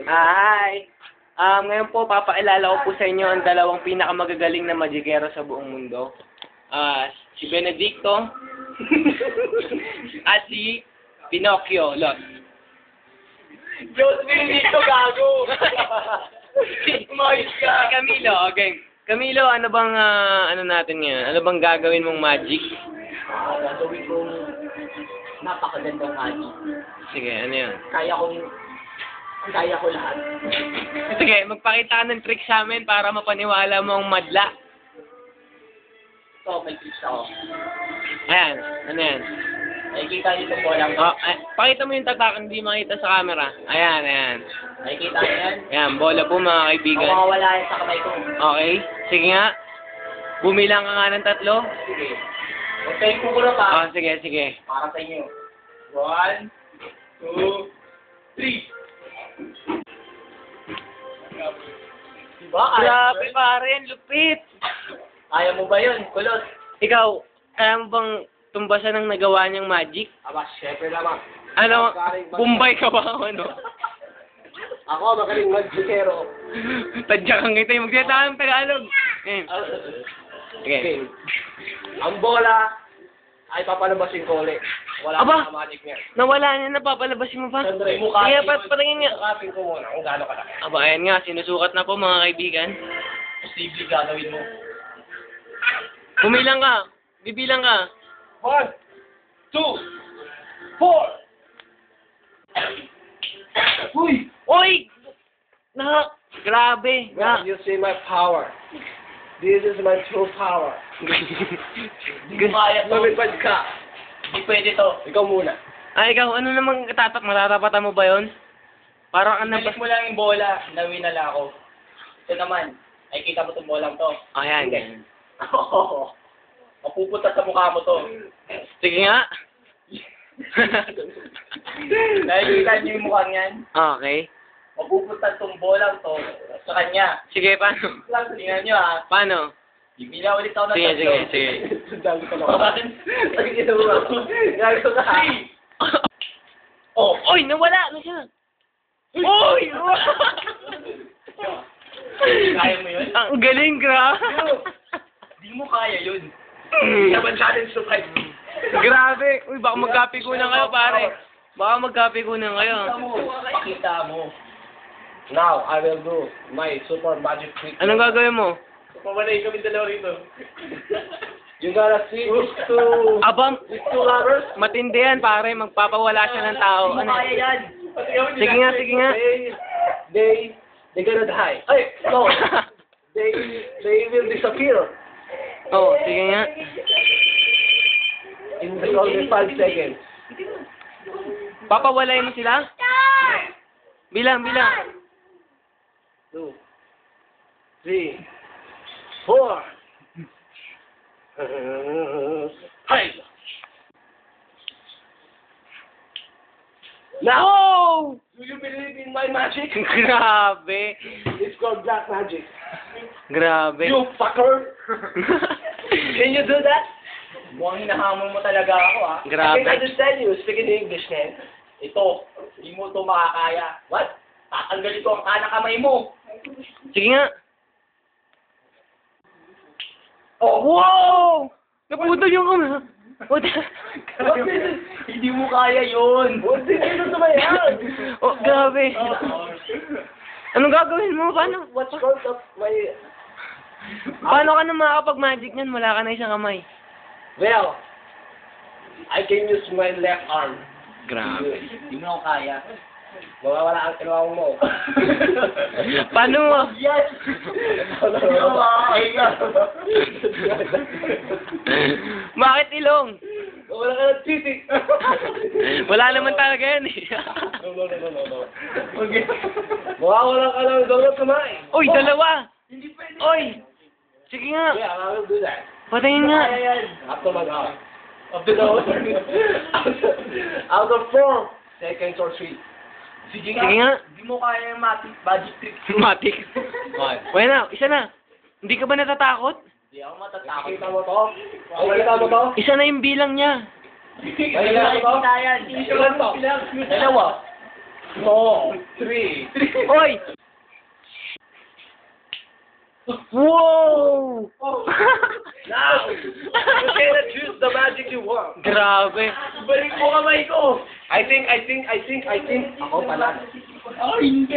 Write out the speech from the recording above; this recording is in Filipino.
Hi! Ngayon po, papakilala ko po sa inyo ang dalawang pinakamagagaling na magikero sa buong mundo. Si Benedicto at si Pinocchio, Los. Diyos, Benedicto, gago! Umayos ka! Camilo, okay. Camilo, ano bang, ano natin ngayon? Ano bang gagawin mong magic? Gagawin kong napakagandang magic. Sige, ano yun? Kaya ko lahat. Sige, magpakita ka ng trick sa amin para mapaniwala mo ang madla. So, may tips ako. Ayan, ano yan? Nakikita niyo itong bolang. Oh, pakita mo yung tatak, hindi makita sa camera. Ayan, ayan. Nakikita niyo yan? Ayan, bola po mga kaibigan. Mawawala yan sa kamay ko. Okay, sige nga. Bumilang ka nga ng 3. Sige. Okay, kukura pa. Oh, sige, sige. Para sa inyo. 1, 2, 3. Diba? Grabe pare, ang lupit. Kaya mo ba yun, Kulot? Ikaw, kaya mo bang tumbasan ng nagawa niyang magic? Aba, syempre naman. Ano, Bombay ka ba o ano? Ako, magaling mag-zero. Tadya kang ito yung magsalita ng Tagalog. Eh. Okay. Ang bola ay papalabasin ko ulit. Wala Aba! akong magic niya. Nawala niya na, papalabasin mo pa. Sandali, Kaya patingin nga. Sukapin ko muna kung gaano kalaki. Aba, ayan nga, sinusukat na po mga kaibigan. Posible gagawin mo. Bumilang ka. Bibilang ka. 1, 2, 4. Uy! Oy! Grabe. Well, you see my power. This is my true power. Kaya lumipad ka. Hindi pwede to. Ikaw muna. Ikaw, ano namang matatapatan mo ba yun? Parang ano ba? Balik mo lang yung bola. Nawin na lang ako. Ito naman. Ay, kita mo itong bolang to. Ayan. Hindi. Mapupunta sa mukha mo to. Sige nga. Nakikita niyo yung mukhang yan? Okay. Mapupunta itong bolang to sa kanya. Sige, paano? Tingnan niyo ha. Paano? Bibila ulit ako ng Sige, tatlo. sige. Sundalo ka naman. Nakikita mo ba? Gago ka ha. Oh. Oy, nawala na siya. Oy! Kaya mo yun? Ang galing, Di mo kaya yun. Hindi naman challenge to fight. Grabe. Uy, baka magkapikunan kayo, pare. Baka magkapikunan kayo. Pakita mo. Now, I will do my super magic trick. Anong gagawin mo? Pamanay kami dalawa rito. You gotta see these two lovers. Matindi yan, pare. Magpapawala siya ng tao. Hindi mo kaya yan. Sige nga, sige nga. They gonna die. Ay, no. They will disappear. Oh, sige nga. In only 5 seconds. Papawalay mo sila? Bilang. 2, 3, 4. Hi. Now, Oh! do you believe in my magic? Grabe. It's called black magic. Grabe. You fucker! Can you do that? Mukhang hinahamon mo talaga ako, ha? Grabe. I can understand you speaking English, man. Ito, hindi mo ito makakaya. What? Tatanggalin ko ang kanang kamay mo. Sige nga. Oh, Wow! Naputol yung kamay. Hindi mo kaya yun. Hindi mo tumayan. Oh, grabe. Anong gagawin mo? What's called of my... Paano ka na makakapag-magic niyan? Wala ka na isang kamay. Well, I can use my left arm. Grabe. Hindi mo ako kaya. Mawawala ang kinuha mo. Paano mo? Yes! Hindi ko makakaya. Bakit ilong? Wala ka ng titik. Wala naman talaga yan eh. No. Okay. Mawawala ka ng dalawang kamay. Uy, dalawa! Hindi pwede. Uy! Sige nga. Yeah, I will do that. Patayin nga. Kaya yan. After mag-out. After the out of 4 seconds or 3. Sige nga. Sige nga. Hindi mo kaya yung magic trick. Matik. Wala na, isa na. Hindi ka ba natatakot? Hindi ako matatakot. Kita mo to? Kita mo to? Isa na yung bilang niya. Kita yan. Dalawa. No. 3. Hoy! Wow! Now, you cannot choose the magic you want. Grabe. Balik mo kamay ko. I think. Ako pala. Oh, hindi.